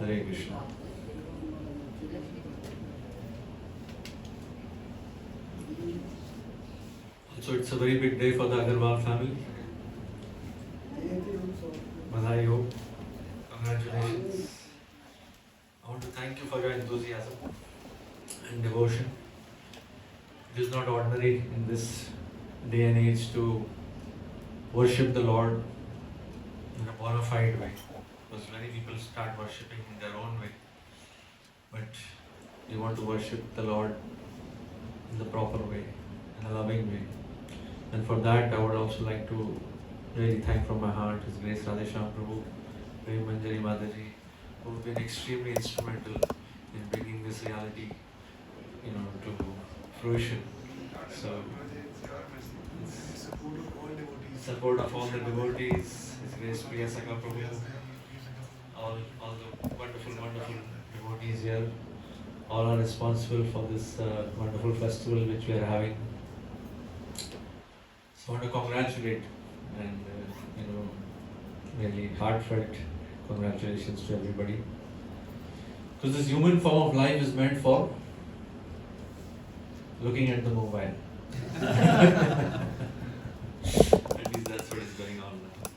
Hare Krishna. So it's a very big day for the Agarwal family. Badhai ho. Congratulations. I want to thank you for your enthusiasm and devotion. It is not ordinary in this day and age to worship the Lord in a bona fide way. Because many people start worshipping in their own way. But you want to worship the Lord in the proper way, in a loving way. And for that, I would also like to really thank from my heart His Grace Radheshyam Prabhu, Prem Manjari Mataji, who have been extremely instrumental in bringing this reality, to fruition. So, support of all the devotees, His Grace Priya Sakha Prabhu, all the wonderful devotees here, all are responsible for this wonderful festival which we are having. So I want to congratulate and really heartfelt congratulations to everybody. Because this human form of life is meant for looking at the mobile. At least that's what is going on now.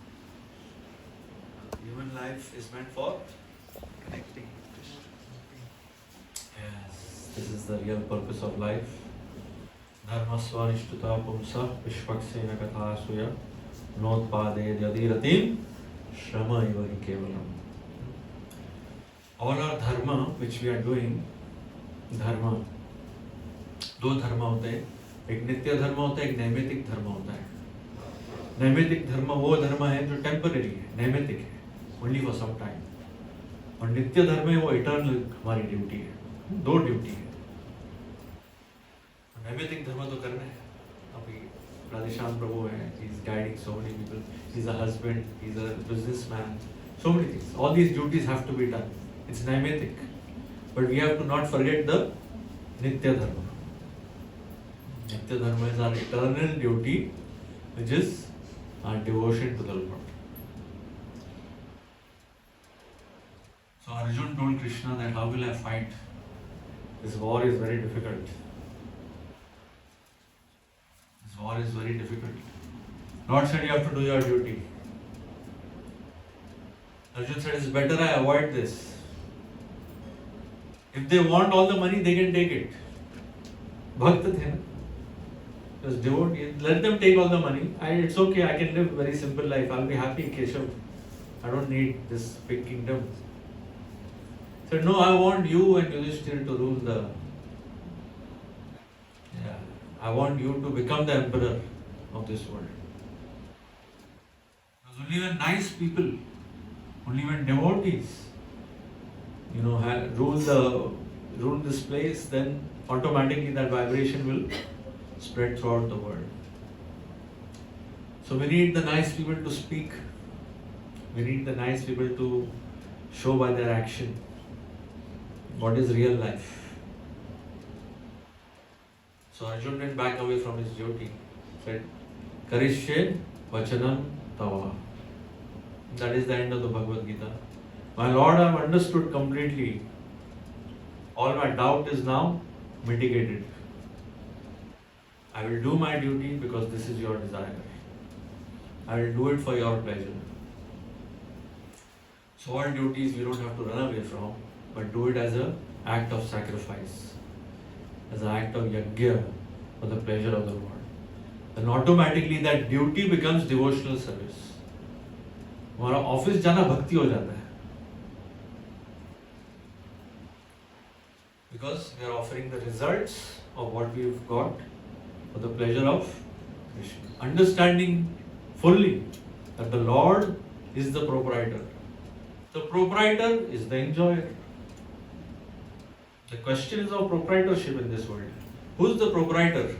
Human life is meant for connecting. Yes, this is the real purpose of life. Dharmasvanishtuta pumsa vishvaksena kathasuya notpade yadiratim shrama ivahi kevalam. All our dharma which we are doing, dharma, दो धर्म होते हैं, एक नित्य धर्म होता है, एक नैमित्तिक धर्म होता है. नैमित्तिक धर्म वो धर्म है जो टेम्पररी है, नैमित्तिक है, ओनली फॉर सम टाइम. और नित्य धर्म है वो इटर्नल हमारी ड्यूटी है. दो ड्यूटी है. नैमित्तिक धर्म तो करना है. अभी राधेश्याम प्रभु है, he is guiding so many people, he is a husband, he is a businessman, so many things. All these duties have to be done. It's naimetik. But we have to not forget the nitya dharma. Nitya dharma is our eternal duty, which is our devotion to the Lord. So Arjun told Krishna that how will I fight? This war is very difficult. This war is very difficult. Lord said you have to do your duty. Arjun said it's better I avoid this. If they want all the money, they can take it. Bhakta the na. Just devotee, let them take all the money. It's okay, I can live a very simple life. I'll be happy, Keshav. I don't need this big kingdom. He said, no, I want you and Yudhishthira to rule I want you to become the emperor of this world. Because only when nice people, only when devotees, rule this place, then automatically that vibration will spread throughout the world. So we need the nice people to speak. We need the nice people to show by their action what is real life. So Arjun went back away from his duty, said, Karishye Vachanam Tava. That is the end of the Bhagavad Gita. My Lord, I have understood completely. All my doubt is now mitigated. I will do my duty because this is your desire. I will do it for your pleasure. So all duties we don't have to run away from, but do it as an act of sacrifice, as an act of yajna for the pleasure of the Lord. Then automatically that duty becomes devotional service. हमारा office जाना भक्ति हो जाता है. Because we are offering the results of what we've got for the pleasure of Krishna. Understanding fully that the Lord is the proprietor. The proprietor is the enjoyer. The question is of proprietorship in this world. Who's the proprietor?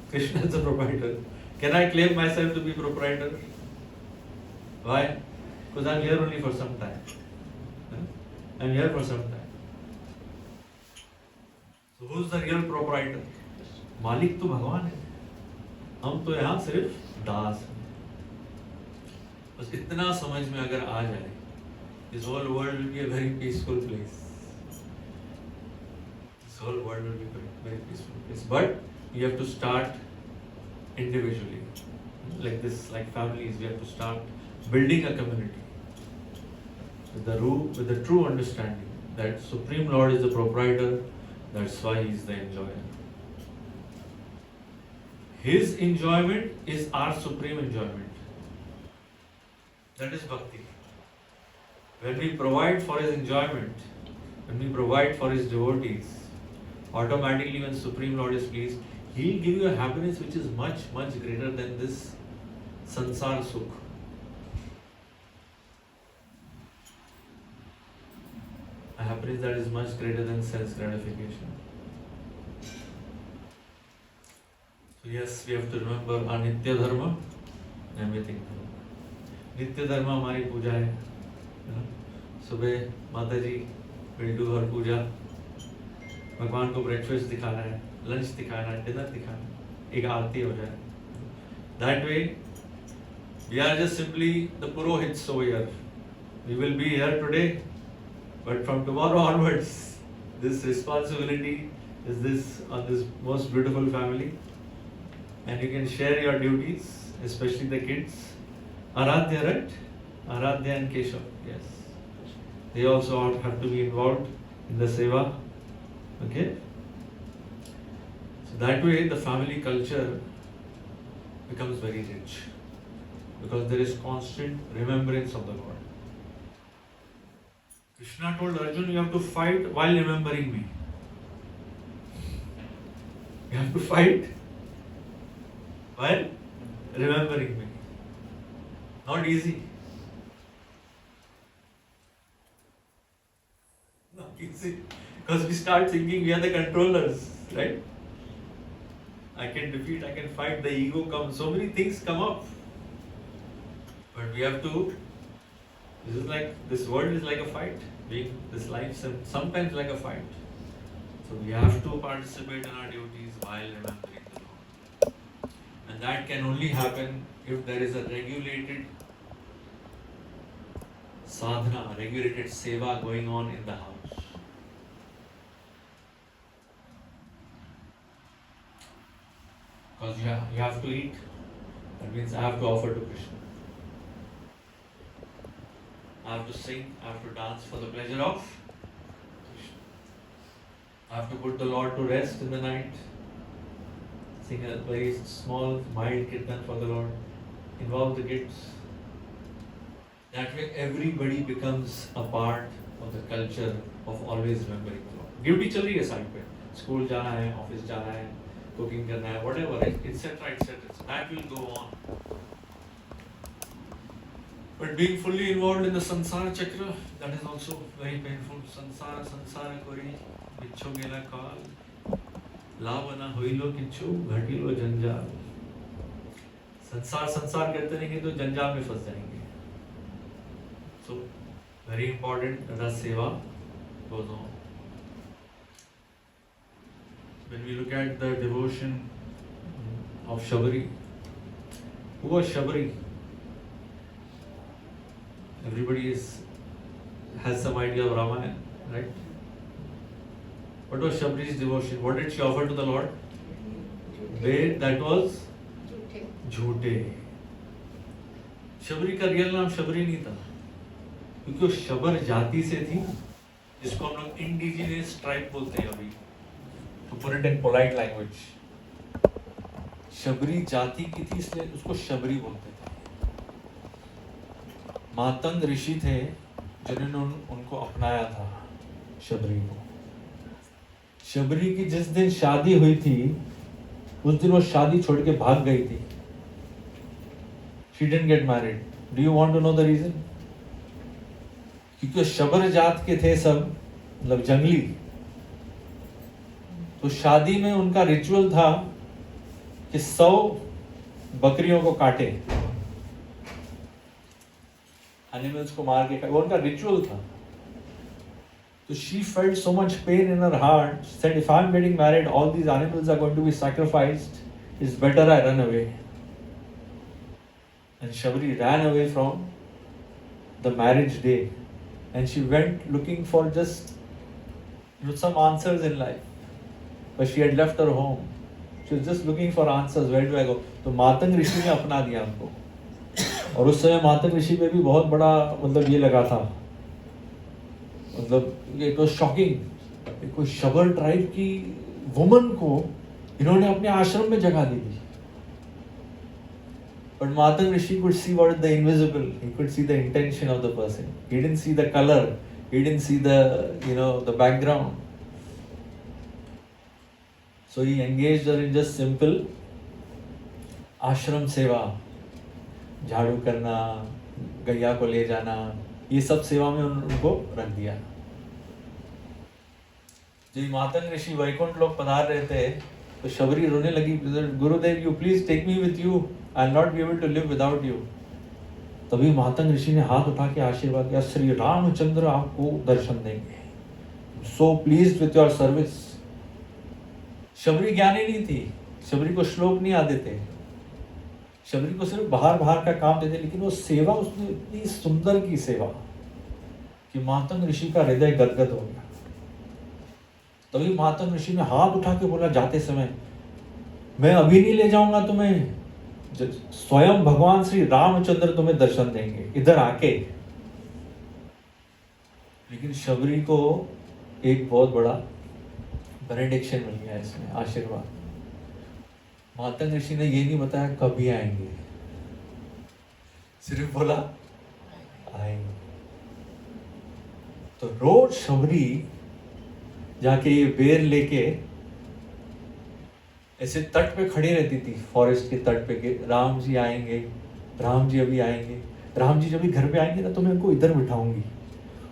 Krishna is the proprietor. Can I claim myself to be proprietor? Why? Because I'm here only for some time. I'm here for some time. So who's the real proprietor? मालिक तो भगवान है. हम तो यहाँ सिर्फ दास हैं. बस इतना समझ में अगर आ जाए this whole world will be a very peaceful place. This whole world will be a very peaceful place. But you have to start individually. Like this, like families, we have to start building a community with the true understanding that Supreme Lord is the proprietor, that's why he is the enjoyer. His enjoyment is our supreme enjoyment. That is bhakti. When we provide for his enjoyment, when we provide for his devotees, automatically when Supreme Lord is pleased, he'll give you a happiness which is much, much greater than this sansar sukh. A happiness that is much greater than sense gratification. So yes, we have to remember our Nitya Dharma and everything. Nitya Dharma हमारी पूजा है ना? सुबह माता जी will do her पूजा, भगवान को breakfast दिखाना है, lunch दिखाना है, डिनर दिखाना है, एक आरती हो जाए. That way, we are just simply the purohits over here. We will be here today, but from tomorrow onwards, this responsibility is this on this most beautiful family, and you can share your duties, especially the kids. Aradhya, right? Aradhya and Keshav, yes. They also have to be involved in the seva. Okay? So that way the family culture becomes very rich because there is constant remembrance of the Lord. Krishna told Arjuna, you have to fight while remembering me. You have to fight while remembering me. Not easy. Not easy. Because we start thinking we are the controllers, right? I can defeat, I can fight, the ego comes, so many things come up. But we have to, this world is like a fight, this life is sometimes like a fight. So we have to participate in our duties while remembering the Lord. And that can only happen if there is a regulated sadhana, regulated seva going on in the house. Because you have to eat, that means I have to offer to Krishna. I have to sing, I have to dance for the pleasure of Krishna. I have to put the Lord to rest in the night, sing a very small, mild kirtan for the Lord, involve the kids. That way everybody becomes a part of the culture of always remembering the Lord. Duty चल रही है side पे, school जाना है, office जाना है, cooking करना है, whatever, etc., etc. That will go on. But being fully involved in the sansara chakra, that is also very painful. Sansara kori, bicho gela kal, lavana hoilo kichu, ghatilo janjal. संसार करते रहेंगे तो जंजाल में फंस जाएंगे. So very important that seva goes on. When we look at the devotion of Shabari, who was Shabari? Everybody has some idea of Ramayana, right? What was Shabari's devotion? What did she offer to the Lord? Ved that was झूठे. शबरी का real नाम शबरी नहीं था, क्योंकि वो शबर जाति से थी, जिसको हम लोग इंडिजिनियस ट्राइब बोलते हैं अभी, to put it in polite language. Shabari जाति की थी, इसलिए उसको शबरी बोलते थे. मातंग ऋषि थे जिन्होंने उनको अपनाया था, शबरी को. शबरी की जिस दिन शादी हुई थी, उस दिन वो शादी छोड़ के भाग गई थी. She didn't get married. Do you want to know the reason? क्योंकि शबर जात के थे सब, मतलब जंगली, तो शादी में उनका रिचुअल था कि 100 बकरियों को काटे, एनिमल्स को मार के, वो उनका रिचुअल था. So she felt so much pain in her heart. She said, if I'm getting married, all these animals are going to be sacrificed. It's better I run away. And Shabari ran away from the marriage day. and she went looking for just some answers in life, but she had left her home. She was just looking for answers. Where do I go? तो मातंग ऋषि ने अपना दिया हमको, और उस समय मातंग ऋषि पे भी बहुत बड़ा मतलब ये लगा था, मतलब इट वाज शॉकिंग। कोई शबर ट्राइब की वुमन को इन्होंने अपने आश्रम में जगह दी थी। But Matang Rishi could see what is the invisible. He could see the intention of the person. He didn't see the color. He didn't see the background. So he engaged her in just simple ashram seva, झाड़ू करना, गैया को ले जाना, ये सब सेवा में उनको रख दिया। जब मातंग ऋषि वैकुंठ लोग पधार रहे थे तो शबरी रोने लगी, गुरुदेव you please take me with you, I will not be able to live without you. तभी मातंग ऋषि ने हाथ उठा के आशीर्वाद दिया, श्री रामचंद्र आपको दर्शन देंगे, so pleased with your service. Shabari ज्ञानी नहीं थी, शबरी को श्लोक नहीं आते थे, शबरी को सिर्फ बाहर का काम देते, लेकिन वो सेवा उसने इतनी सुंदर की सेवा कि मातंग ऋषि का हृदय गदगद हो गया। तभी मातंग ऋषि ने हाथ उठा के बोला जाते समय, मैं अभी नहीं ले जाऊंगा तुम्हें, स्वयं भगवान श्री रामचंद्र तुम्हें दर्शन देंगे इधर आके। लेकिन शबरी को एक बहुत बड़ा बेनेडिक्शन मिल गया इसमें, आशीर्वाद। मातंग ऋषि ने ये नहीं बताया कभी आएंगे, सिर्फ बोला आएंगे। तो रोज शबरी जाके ये बेर लेके ऐसे तट पे खड़ी रहती थी, फॉरेस्ट के तट पे, कि राम जी आएंगे, राम जी अभी आएंगे, राम जी जब भी घर पे आएंगे ना तो मैं उनको इधर बिठाऊंगी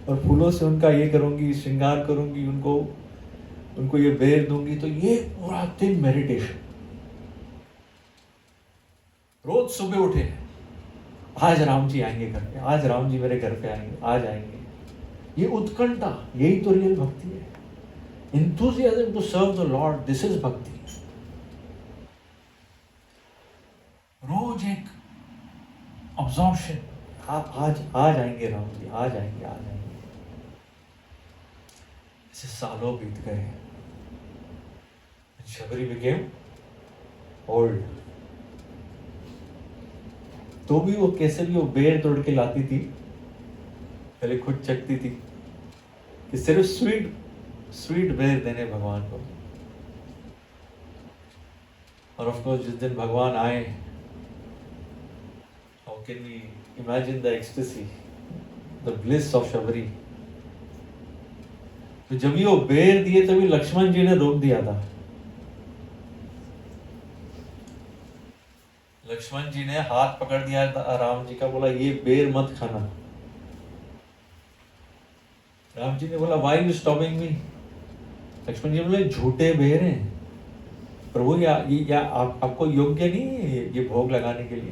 और फूलों से उनका ये करूंगी, श्रृंगार करूंगी, उनको ये बेर दूंगी। तो ये पूरा दिन मेडिटेशन। रोज सुबह उठे, आज राम जी आएंगे घर पे, आज राम जी मेरे घर पे आएंगे, आज आएंगे। ये उत्कंठा, यही तो रियल भक्ति है। enthusiasm to serve the Lord, this is bhakti. रोज एक absorption, आज आएंगे राम जी, आज आएंगे। ऐसे सालों बीत गए। Shabari became old. तो भी वो कैसे भी वो बेर तोड़ के लाती थी, पहले खुद चखती थी कि सिर्फ स्वीट बेर देने भगवान को। और ऑफ कोर्स जिस दिन भगवान आए, how can we imagine the ecstasy, the bliss of Shabari. तो जब भी वो बेर दिए तभी लक्ष्मण जी ने रोक दिया था। लक्ष्मण जी ने हाथ पकड़ दिया था राम जी का, बोला ये बेर मत खाना। राम जी ने बोला why you stopping me? Lakshman ji बोले झूठे बेर हैं प्रभु, या आपको योग्य नहीं है ये भोग लगाने के लिए।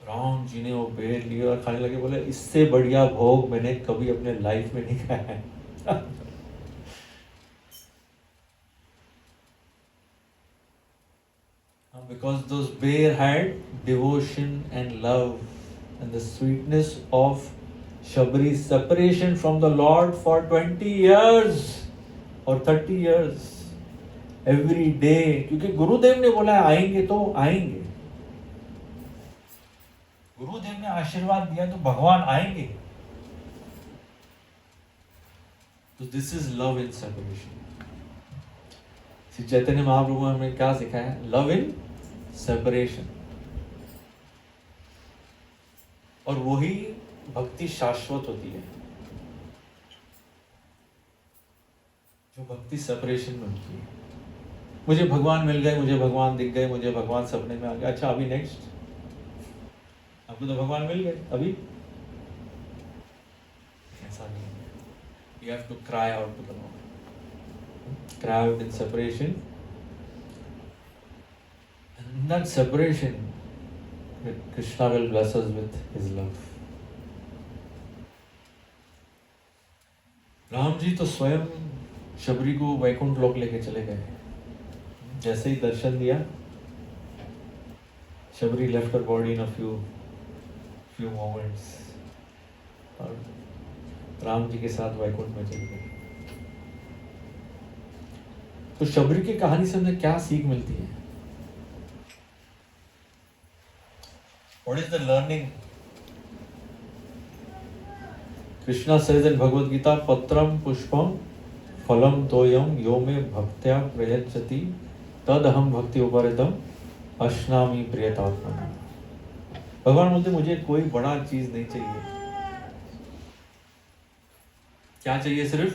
राम जी ने वो बेर लिए और खाने लगे, बोले इससे बढ़िया भोग मैंने कभी अपने लाइफ में नहीं खाया है। Because those bear had devotion and love and the sweetness of Shabari's separation from the Lord for 20 years or 30 years every day, क्योंकि गुरुदेव ने बोला आएंगे तो आएंगे, गुरुदेव ने आशीर्वाद दिया तो भगवान आएंगे। तो this is love in separation. Shri Chaitanya Mahaprabhu ने हमें क्या सिखाया? Love in separation. और वही भक्ति शाश्वत होती है, जो भक्ति सेपरेशन में होती है। मुझे भगवान मिल गए, मुझे भगवान दिख गए, मुझे भगवान सपने में आ गए, अच्छा अभी नेक्स्ट, आपको तो भगवान मिल गए, अभी ऐसा नहीं है। You have to cry out to the Lord, cry out in separation, and in that separation Krishna will bless us with his love. Ram ji तो स्वयं शबरी को वैकुंठ लोक लेके चले गए। जैसे ही दर्शन दिया, Shabari left her body in a few moments, और राम जी के साथ वैकुंठ में चले गए। तो शबरी की कहानी से हमें क्या सीख मिलती है? What is the learning? Krishna says in Bhagavad Gita, Patram Pushpam Phalam Toyam Yo Me Bhaktya Prayachati Tad Aham Bhakti Uparitam Ashnami Priyatatmana। भगवान बोलते मुझे कोई बड़ा चीज नहीं चाहिए। क्या चाहिए? सिर्फ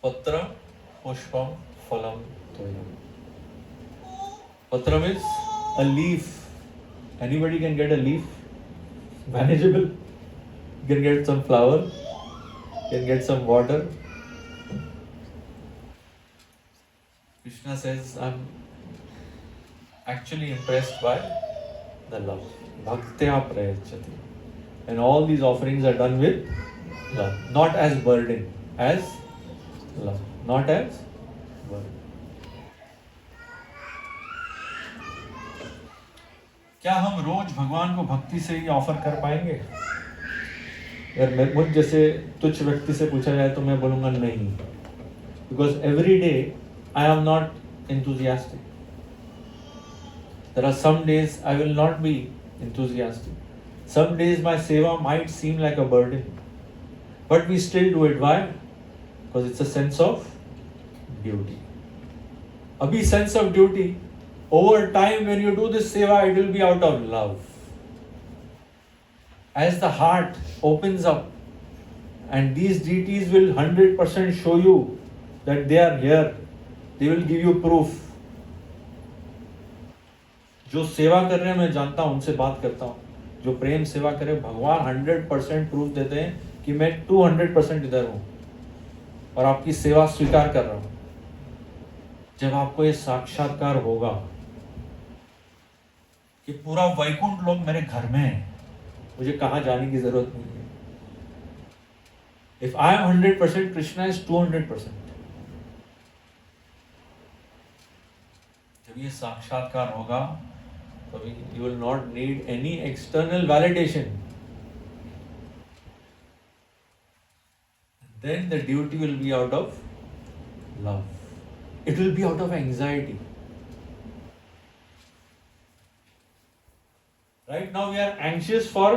पत्रम पुष्पम फलम तोयम। Patram is a leaf. Anybody can get a leaf. Manageable. You can get some flower. You can get some water. Krishna says, I'm actually impressed by the love. Bhaktya prayachati. And all these offerings are done with love. Not as burden, as love. Not as burden. क्या हम रोज भगवान को भक्ति से ही offer कर पाएंगे? अगर मुझ जैसे तुच्छ व्यक्ति से पूछा जाए तो मैं बोलूंगा नहीं, because every day I am not enthusiastic. There are some days I will not be enthusiastic. Some days my seva might seem like a burden, but we still do it. Why? Because it's a sense of duty. Abhi sense of duty. Over time, when you do this seva, it will be out of love. As the heart opens up, and these deities will 100% show you that they are here. They will give you proof. जो सेवा कर रहे हैं मैं जानता हूं, उनसे बात करता हूं, जो प्रेम सेवा करे, भगवान 100% प्रूफ देते हैं कि मैं 200% इधर हूं और आपकी सेवा स्वीकार कर रहा हूं। जब आपको ये साक्षात्कार होगा कि पूरा वैकुंठ लोग मेरे घर में है, मुझे कहां जाने की जरूरत नहीं है। If I am 100%, Krishna is 200%। जब ये साक्षात्कार होगा तो you will not need any external validation. Then the duty will be out of love. It will be out of anxiety. Right now we are anxious for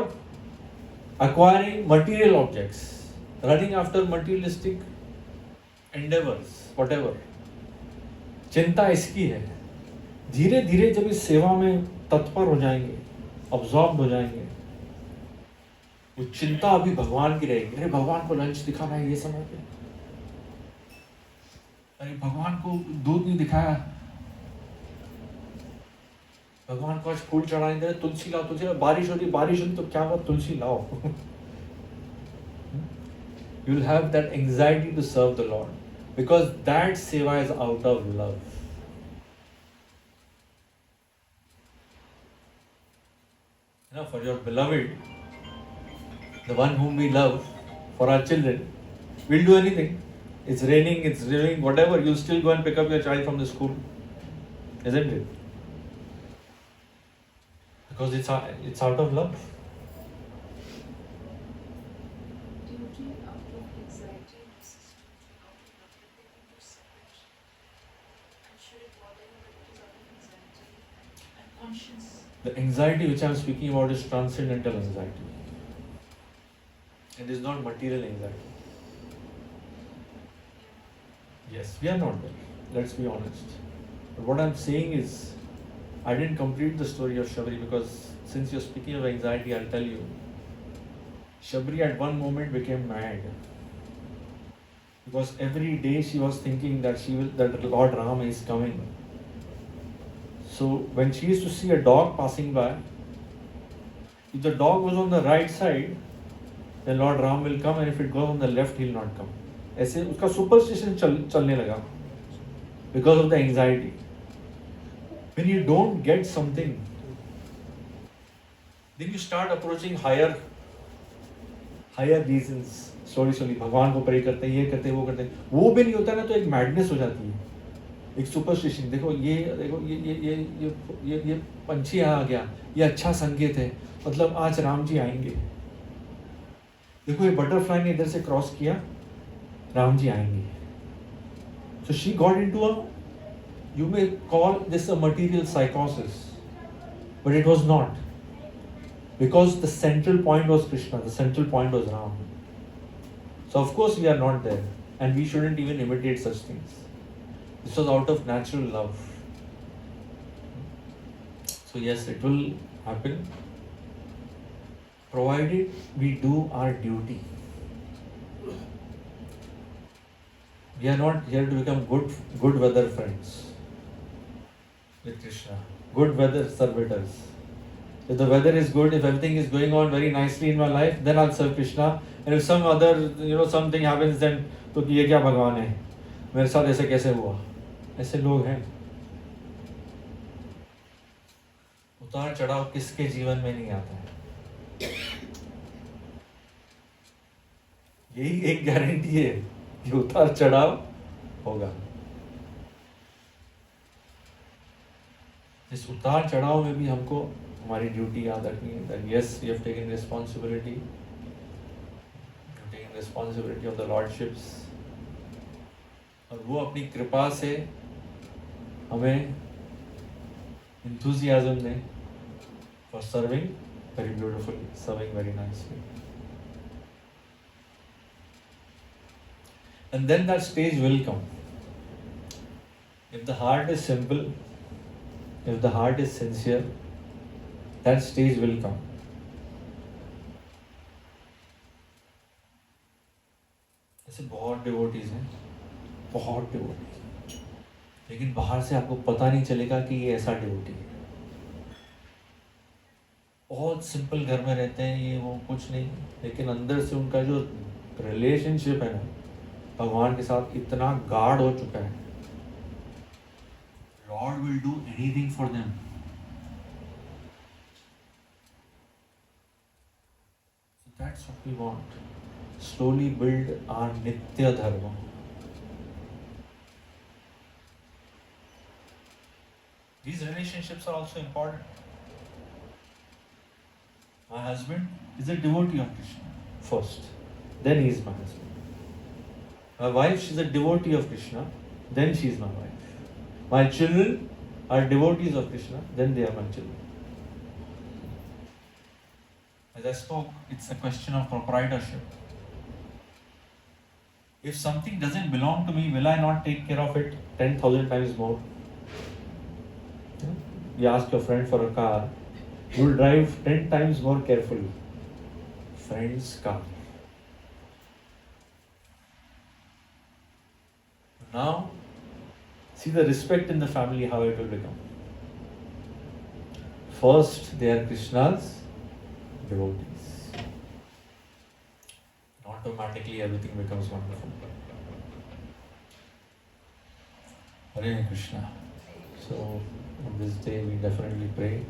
acquiring material objects, running after materialistic endeavors, whatever. चिंता इसकी है। धीरे धीरे जब इस सेवा में तत्पर हो जाएंगे, अब्सॉर्ब हो जाएंगे, वो चिंता अभी भगवान की रहेगी। अरे भगवान को लंच दिखाना है ये समय पे, अरे भगवान को दूध नहीं दिखाया, भगवान को आज फूल चढ़ाने दे, तुलसी लाओ, तुलसी लाओ, बारिश हो रही तो क्या हुआ, तुलसी लाओ। You will have that anxiety to serve the Lord because that seva is out of love. For your beloved, the one whom we love, for our children, we'll do anything. It's raining, it's raining, whatever, you'll still go and pick up your child from the school, isn't it? Because it's out of love. Duty out of anxiety, necessity out of love, everything is separate. And should it bother you that it is out of anxiety and conscience? The anxiety which I am speaking about is transcendental anxiety. It is not material anxiety. Yes, we are not there. Let's be honest. But what I am saying is, I didn't complete the story of Shabri because since you're speaking of anxiety, I'll tell you. Shabri at one moment became mad because every day she was thinking that Lord Ram is coming. So when she used to see a dog passing by, if the dog was on the right side, then Lord Ram will come, and if it goes on the left, he will not come. ऐसे उसका superstition चलने लगा because of the anxiety. When you don't get something, then you start approaching higher reasons. Slowly भगवान को pray करते हैं, ये करते हैं, वो करते हैं, वो भी नहीं होता ना तो एक मैडनेस हो जाती है, एक सुपरस्टिशन। देखो ये पंछी आ गया, ये अच्छा संकेत है, मतलब आज राम जी आएंगे। देखो ये बटरफ्लाई ने इधर से क्रॉस किया, राम जी आएंगे. So she got into a, you may call this a material psychosis, but it was not, because the central point was Krishna, the central point was Ram. So of course we are not there, and we shouldn't even imitate such things. This was out of natural love. So yes, it will happen, provided we do our duty. We are not here to become good weather friends with Krishna, good weather servitors. If the weather is good, if everything is going on very nicely in my life, then I'll serve Krishna. And if some other, something happens, then तो ये क्या भगवान है, मेरे साथ ऐसे कैसे हुआ? ऐसे लोग हैं. उतार चढ़ाव किसके जीवन में नहीं आता है? यही एक गारंटी है कि उतार चढ़ाव होगा. इस उतार चढ़ाव में भी हमको हमारी ड्यूटी याद रखनी है. That yes, we have taken responsibility. We have taken responsibility of the lordships. और वो अपनी कृपा से हमें enthusiasm ने for serving very beautifully, serving very nicely. And then that stage will come. If the heart is simple, if the heart is sincere, that stage will come. ऐसे बहुत devotees हैं, बहुत डिवोटीज, लेकिन बाहर से आपको पता नहीं चलेगा कि ये ऐसा डिवोटी है. बहुत सिंपल घर में रहते हैं, ये वो कुछ नहीं, लेकिन अंदर से उनका जो रिलेशनशिप है ना भगवान के साथ इतना गाढ़ हो चुका है. Lord will do anything for them. So that's what we want. Slowly build our Nitya Dharma. These relationships are also important. My husband is a devotee of Krishna first, then he is my husband. My wife, she is a devotee of Krishna, then she is my wife. My children are devotees of Krishna, then they are my children. As I spoke, it's a question of proprietorship. If something doesn't belong to me, will I not take care of it 10,000 times more? You ask your friend for a car, you will drive 10 times more carefully. Friend's car. Now, see the respect in the family, how it will become. First, they are Krishna's devotees. Automatically, everything becomes wonderful. Hare Krishna. So, on this day, we definitely pray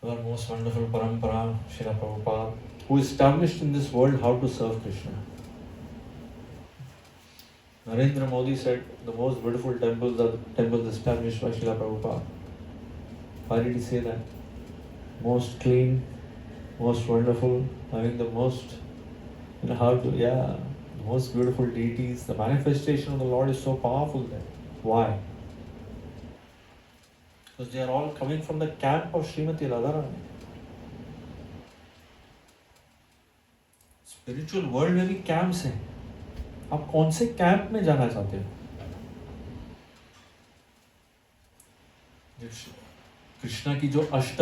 for our most wonderful parampara, Srila Prabhupada, who established in this world how to serve Krishna. Narendra Modi said the most beautiful temples are the temples established by Srila Prabhupada. Why did he say that? Most clean, most wonderful, having the most, the most beautiful deities. The manifestation of the Lord is so powerful there. Why? Because they are all coming from the camp of Srimati Radharani. Spiritual world में भी camps हैं. आप कौन से camp में जाना चाहते हो? कृष्णा की जो अष्ट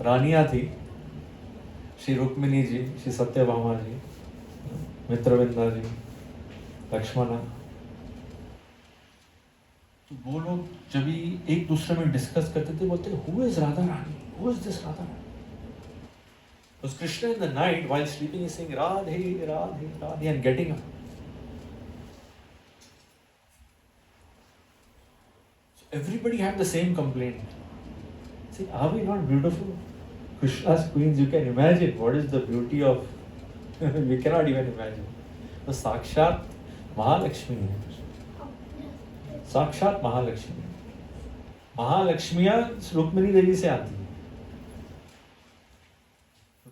रानियां थी, श्री रुक्मिणी जी, श्री सत्यभामा जी, मित्रविंदा जी, लक्ष्मणा, तो वो लोग जब एक दूसरे में डिस्कस करते थे, बोलते who is Radha Rani, who is this Radha Rani? Because Krishna in the night while sleeping is saying Radhe, Radhe, Radhe and getting up. So everybody had the same complaint. See, are we not beautiful? Krishna's queens, you can imagine what is the beauty of, we cannot even imagine. So Sakshat Mahalakshmi है. साक्षात महालक्ष्मी. महालक्ष्मियां रुक्मिणी देवी से आती है.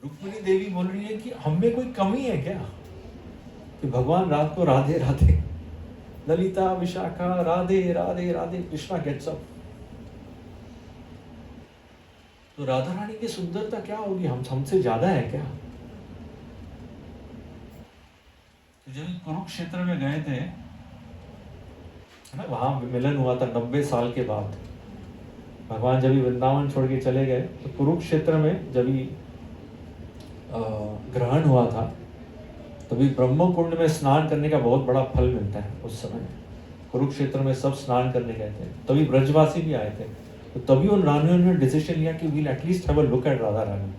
रुक्मिणी देवी बोल रही है कि हम में कोई कमी है क्या कि भगवान रात को राधे राधे, ललिता विशाखा राधे राधे राधे, कृष्णा गेट्स अप। तो राधा रानी की सुंदरता क्या होगी, हम हमसे ज्यादा है क्या? तो जब कुरुक्षेत्र में गए थे ना, वहां मिलन हुआ था 90 साल के बाद। भगवान जब वृंदावन छोड़ के चले गए तो कुरुक्षेत्र में जब ग्रहण हुआ था, तभी ब्रह्म कुंड में स्नान करने का बहुत बड़ा फल मिलता है। उस समय कुरुक्षेत्र में सब स्नान करने गए थे, तभी ब्रजवासी भी आए थे। तो तभी उन रानियों ने डिसीजन लिया कि we'll at least have a look at Radha Rani.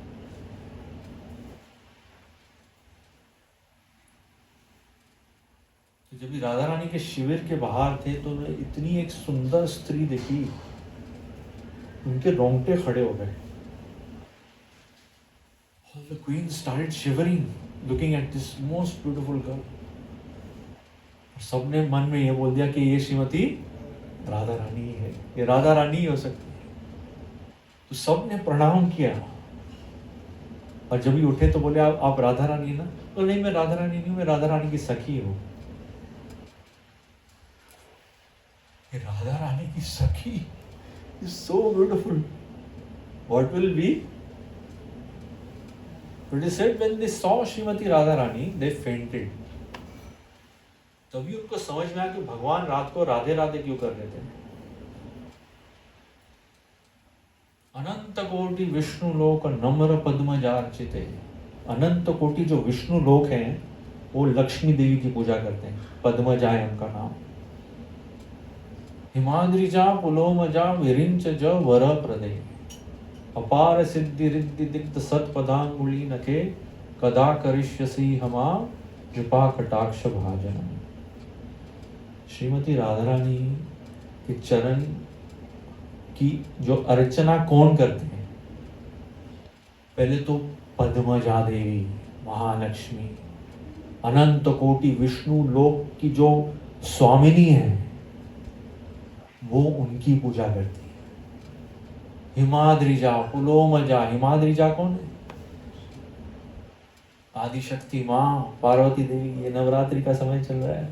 तो जब राधा रानी के शिविर के बाहर थे तो उन्होंने इतनी एक सुंदर स्त्री देखी, उनके रोंगटे खड़े हो गए। All the queens started shivering, looking at this most beautiful girl. सबने मन में ये बोल दिया कि ये श्रीमती राधा रानी है, ये राधा रानी ही हो सकती है। तो सबने प्रणाम किया, और जब भी उठे तो बोले आप राधा रानी ना? तो नहीं, मैं राधा रानी नहीं हूँ, मैं राधा रानी की सखी हूँ। ये राधा रानी की सखी is so beautiful. What will be? But they said when they saw Srimati Radha Rani, they fainted. तभी उनको समझ में आया कि भगवान रात को राधे राधे क्यों कर रहे थे। अनंत कोटि विष्णु लोक नम्र पद्मजार्चिते। अनंत कोटि जो विष्णु लोक हैं वो लक्ष्मी देवी की पूजा करते हैं, पद्मजा है उनका नाम। हिमाद्रिजा पुलोमजा विरिंच ज वर प्रदे, अपार सिद्धि रिद्धि दिग्ध सत्पदांगुली नखे, कदा करिष्यसि हमा कृपा कटाक्ष भाजन। श्रीमती राधा रानी के चरण की जो अर्चना कौन करते हैं? पहले तो पद्मजा देवी, महालक्ष्मी, अनंत कोटि विष्णु लोक की जो स्वामिनी है वो उनकी पूजा करती है। हिमाद्रिजा पुलोमजा, हिमाद्रिजा कौन है? आदिशक्ति माँ पार्वती देवी। ये नवरात्रि का समय चल रहा है।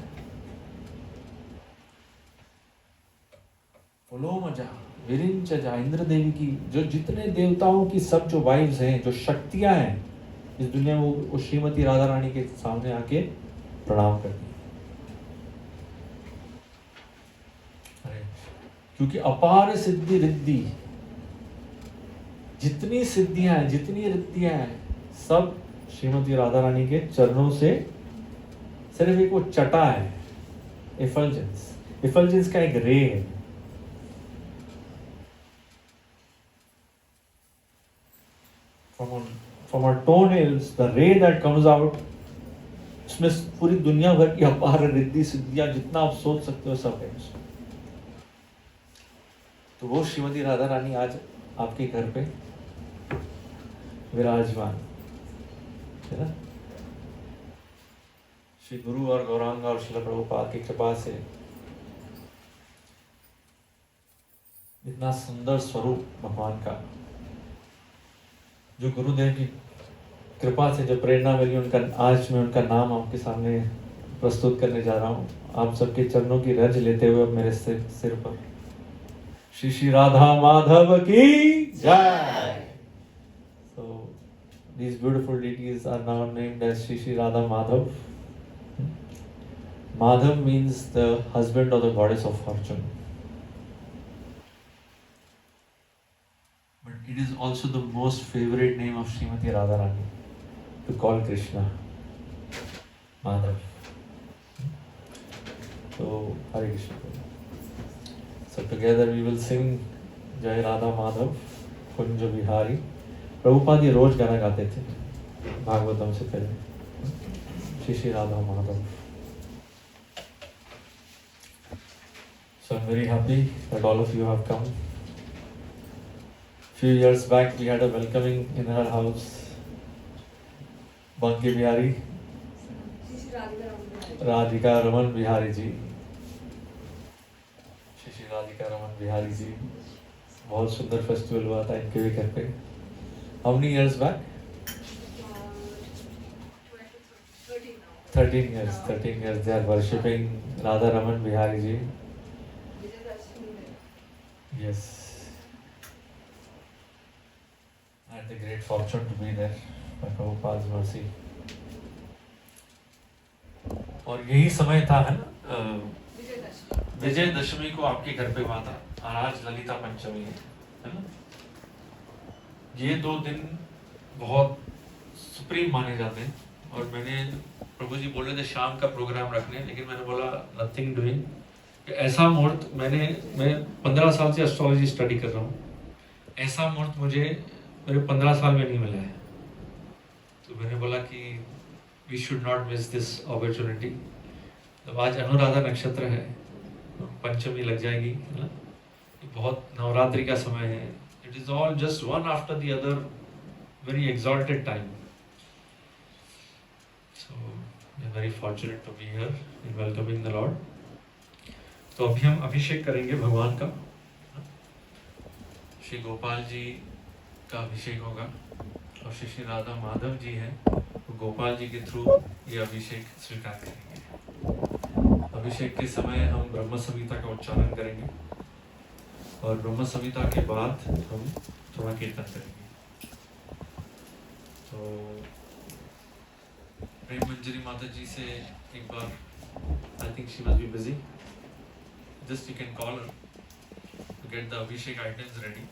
पुलोमजा विरिंचजा, इंद्र देवी की जो जितने देवताओं की सब जो वाइव्स हैं, जो शक्तियां हैं इस दुनिया में, वो श्रीमती राधा रानी के सामने आके प्रणाम करती है। क्योंकि अपार सिद्धि रिद्धि, जितनी सिद्धियां हैं, जितनी रिद्धियां हैं, सब श्रीमती राधा रानी के चरणों से सिर्फ एक वो चटा है, इफल्जेंस। इफल्जेंस का एक रे है। From our toenails, the ray that comes out, उसमें पूरी दुनिया भर की अपार रिद्धि सिद्धियां जितना आप सोच सकते हो सब है। तो वो श्रीमती राधा रानी आज आपके घर पे विराजमान है ना। श्री गुरु और गौरांग और श्रील प्रभुपाद की कृपा से इतना सुंदर स्वरूप भगवान का, जो गुरुदेव की कृपा से जो प्रेरणा मिली, उनका आज मैं उनका नाम आपके सामने प्रस्तुत करने जा रहा हूँ। आप सबके चरणों की रज लेते हुए मेरे सिर पर श्री श्री राधा माधव की जय। So these beautiful deities are now named as Shri Shri Radha Madhav. Madhav means the husband or the goddess of fortune. But it is also the most favorite name of Srimati Radharani to call Krishna Madhav. So Hare Krishna. So together we will sing Jai Radha Madhav Kunja Vihari. Prabhupada ये रोज गाना गाते थे भागवतम से पहले, Shri Shri Radha Madhav. So I'm very happy that all of you have come. Few years back we had a welcoming in our house. Banki Bihari, Radhika Raman Bihari ji, Shri Radhika Raman Bihari ji. बहुत सुंदर festival हुआ था इनके भी घर पे। How many years back? 13 years. 13 years they are worshipping Radha Raman Bihari Ji. Yes. I had the great fortune to be there by Prabhupada's mercy. और यही समय था है ना विजयदशमी को आपके घर पे हुआ था और आज ललिता पंचमी है ना। ये 2 दिन बहुत सुप्रीम माने जाते हैं और मैंने प्रभु जी बोल रहे थे शाम का प्रोग्राम रखने, लेकिन मैंने बोला नथिंग डूइंग। ऐसा मुहूर्त मैं 15 साल से एस्ट्रोलॉजी स्टडी कर रहा हूँ, ऐसा मुहूर्त मुझे मेरे 15 साल में नहीं मिला है। तो मैंने बोला कि we should not miss this opportunity. तो आज अनुराधा नक्षत्र है, पंचमी लग जाएगी है ना। ये बहुत नवरात्रि का समय है। It is all just one after the other, very exalted time. So I am very fortunate to be here in welcoming the lord. तो अभी हम अभिषेक करेंगे भगवान का। श्री गोपाल जी का अभिषेक होगा और श्री राधा माधव जी हैं, तो गोपाल जी के थ्रू ये अभिषेक स्वीकार करेंगे। अभिषेक के समय हम ब्रह्म संहिता का उच्चारण करेंगे और ब्रह्म संहिता के बाद हम थोड़ा कीर्तन करेंगे। तो प्रेम मंजरी माता जी से एक बार, I think she must be busy, just you can call her to get the Abhishek items ready.